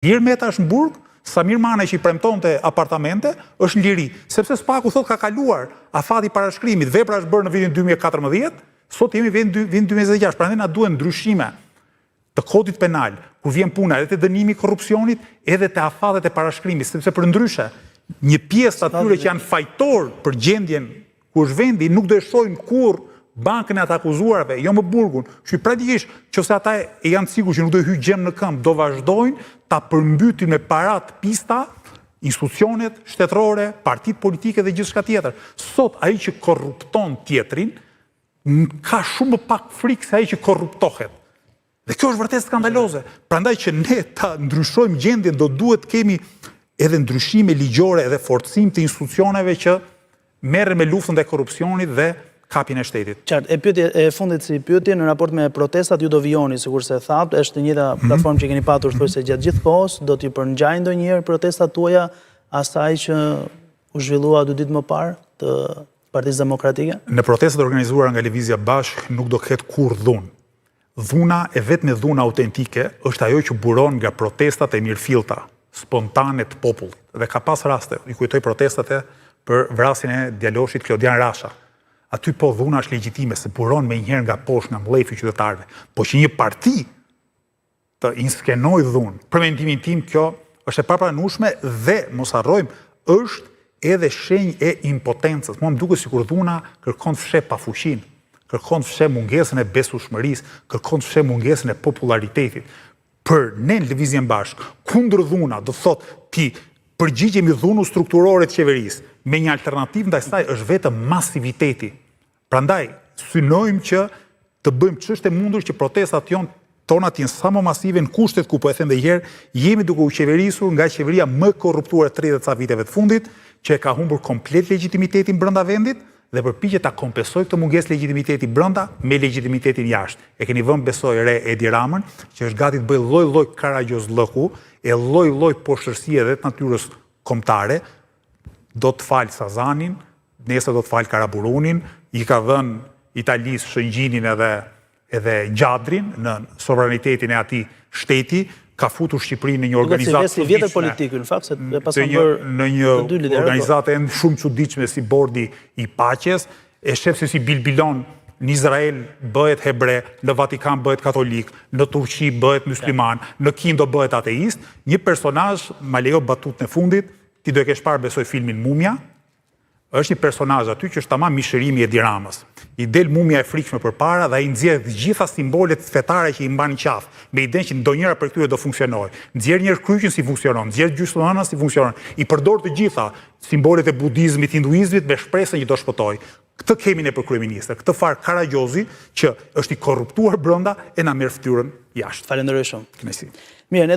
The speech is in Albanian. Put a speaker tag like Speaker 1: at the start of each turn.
Speaker 1: Lirë Meta është në burg, Samir Mane që i premtonte apartamente, është në liri. Sepse Spaku thot ka kaluar afati parashkrimit, vepra është bërë në vitin 2014, sot jemi vitin 2026, prandaj na duhen ndryshime të kodit penal, kur vjen puna edhe te dënimi i korrupsionit, edhe te afatet e parashkrimit, sepse për ndryshe, një pjesë atyre që janë fajtor për gjendjen ku është vendi, nuk do e shohim kurrë bankën e atë akuzuarve, jo më burgun. Që praktikisht, nëse ata janë sigur që nuk do hyjë gjem në këmbë, do vazhdojnë ta përmbytin me parat pista, institucionet shtetërore, partitë politike dhe gjithçka tjetër. Sot ai që korrupton tjetrin ka shumë më pak frikë se ai që korruptohet. Dhe kjo është vërtet skandaloze. Prandaj që ne ta ndryshojmë gjendjen, do duhet kemi edhe ndryshime ligjore edhe forcim të institucioneve që merren me luftën ndaj korrupsionit dhe kapjen e shtetit.
Speaker 2: Qartë, pyetje e fundit si pyetje në raport me protestat ju do vijoni, sikurse thatë, është një platformë që keni patur thjesht gjatë gjithë kohës, do t'i përngjajnë ndonjëherë protestat tuaja asaj që u zhvillua 2 ditë më parë të Partisë Demokratike?
Speaker 1: Në protestat organizuara nga Lëvizja Bashk nuk do ketë kurrë dhunë. Dhuna e vetme dhuna autentike është ajo që buron nga protestat e mirëfillta, spontane të popullit. Dhe ka pas raste, i kujtoj protestat për vrasjen e djaloshit Klodian Rasha. Aty po dhuna është legjitime, se buron me njëherë nga poshtë nga mlefi qytetarëve. Po që një parti të inskenoj dhunë, për mendimin tim kjo është e papranueshme dhe mos harrojmë, është edhe shenjë e impotencës. Mua më duket sikur dhuna kërkon të fsheh pafuqinë, kërkon të fsheh mungesën e besueshmërisë, kërkon të fsheh mungesën e popularitetit. Për ne në Lëvizjen Bashk, kundër dhuna, do thotë ti përgjigjemi dhunu strukturore të qeverisë, me një alternativë ndaj saj është vetëm masiviteti. Prandaj, synojmë që të bëjmë ç'është e mundur që protestat tona të jenë sa më masive në kushtet ku, po e them dhe herë, jemi duke u qeverisur nga qeveria më korruptuar 30 ca viteve të fundit, që e ka humbur komplet legitimitetin brenda vendit dhe përpiqet ta kompensojë këtë mungesë legitimiteti brenda me legitimitetin jashtë. E keni vënë besoj re Edi Ramën, që është gati të bëjë lloj-lloj karagjozllëku, e lloj-lloj poshtërsie dhe të natyrës kombëtare, do të falë Sazanin, nesër do të falë Karaburunin, i ka dhënë Italisë Shëngjinin edhe Gjadrin në sovranitetin e atij shteti, ka futur Shqipërinë në një organizatë
Speaker 2: si vjetër politiku, në fakt, se pas kanë bërë
Speaker 1: në një organizatë shumë çuditshme si Bordi i Paqes, e shef se si bilbilon në Izrael bëhet hebre, në Vatikan bëhet katolik, në Turqi bëhet musliman, në Kinë do bëhet ateist, një personazh, ma lejo batutën e fundit, ti do e kesh parë besoj filmin Mumja, është një personazh aty që është tamam mishërimi i Edi Ramës. I del mumja e frikshme përpara dhe ai nxjerr të gjitha simbolet fetare që i mban qafë, me idenë që ndonjëra për këtyre do funksionojë. Nxjerr një kryqin si funksionon, nxjerr gjysmënën si funksionon. I përdor të gjitha simbolet e budizmit, hinduizmit me shpresën që do shpëtojë. Këtë kemi ne për kryeministër, këtë far Karagjozi që është i korruptuar brenda e na merr fytyrën jashtë.
Speaker 2: Falenderoj shumë.
Speaker 1: Kënaqësi.
Speaker 2: Mirë, ne